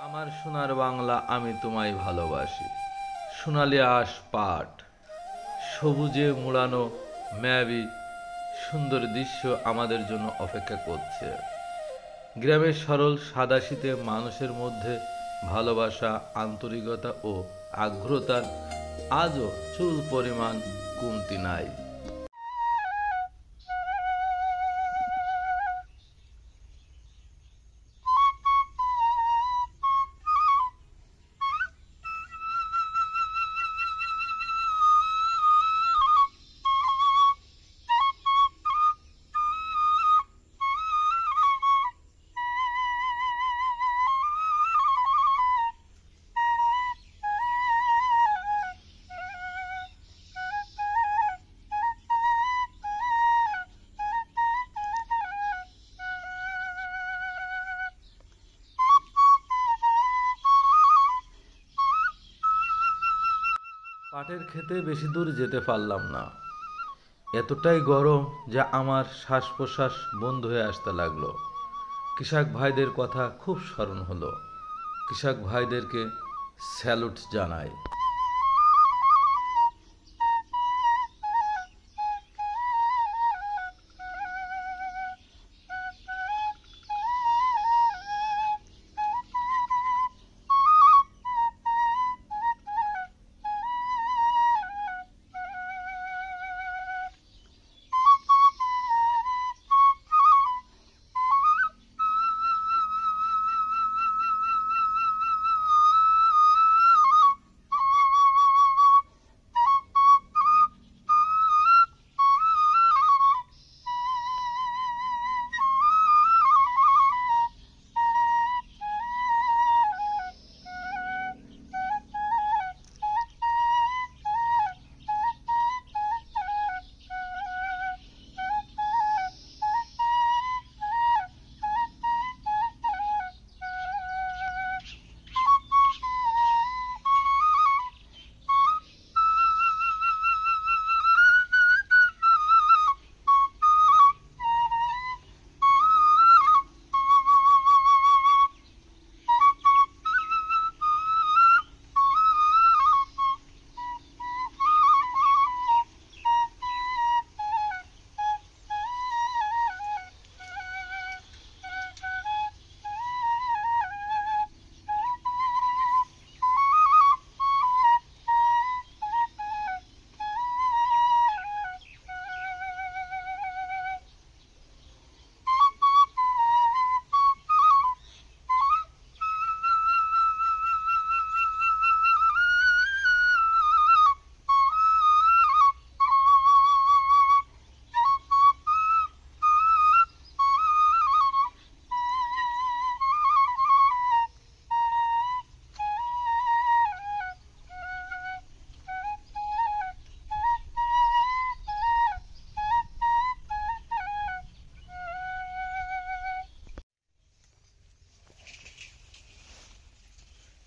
আমার সোনার বাংলা আমি তোমায় ভালোবাসি। সোনালি আঁশ পাট, সবুজে মুড়ানো মায়াবী সুন্দর দৃশ্য আমাদের জন্য অপেক্ষা করছে। গ্রামের সরল সাদাসিধে মানুষের মধ্যে ভালোবাসা, আন্তরিকতা ও আগ্রহতার আজও চুল পরিমাণ কমতি নাই। পাটের খেতে বেশি দূর যেতে পারলাম না। এতটাই গরম যে আমার শ্বাস প্রশ্বাস বন্ধ হয়ে আসতে লাগলো। কৃষক ভাইদের কথা খুব স্মরণ হলো। কৃষক ভাইদেরকে স্যালুট জানাই।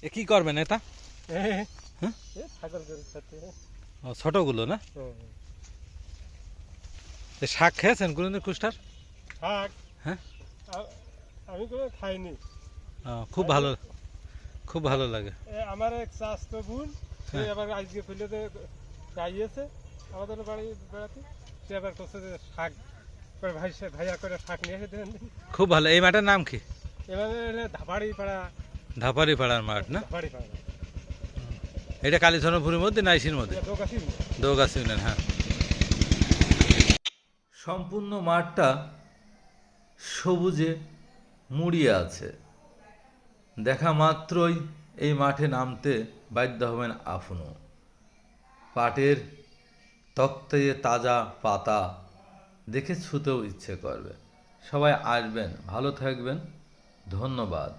এ কি করবেন এটা? হ্যাঁ, হ্যাঁ? ছাগল গরুর সাথে। ও, ছোটগুলো না? এ শাক খেয়েছেন কোনদিন কুষ্ঠার? শাক হ্যাঁ, আমি কোনো খাইনি। খুব ভালো, খুব ভালো লাগে। আমার এক চাষতো বোন, সে হ্যাঁ। আবার আজকে ফেলেতে গাইয়েছে আমাদের বাড়ি বেড়াতে। সে আবার করছে যে শাক করে ভাইয়া করে শাক নিয়ে এসে দেন। খুব ভালো। এই মাঠের নাম কি? এভাবে ধাপাড়ি পাড়া, ধাপারি পাড়ার মাঠ না? ধাপাড়ি পাড়া এটা কালীচরণপুরের মধ্যে নাইসির মধ্যে, দোকাশি। দোগাছি ইউনিয়ন। হ্যাঁ, সম্পূর্ণ মাঠটা সবুজে মুড়িয়ে আছে। দেখা মাত্রই এই মাঠে নামতে বাধ্য হবেন আপনিও। পাটের তক্তাইয়ে তাজা পাতা দেখে ছুতেও ইচ্ছে করবে। সবাই আসবেন, ভালো থাকবেন, ধন্যবাদ।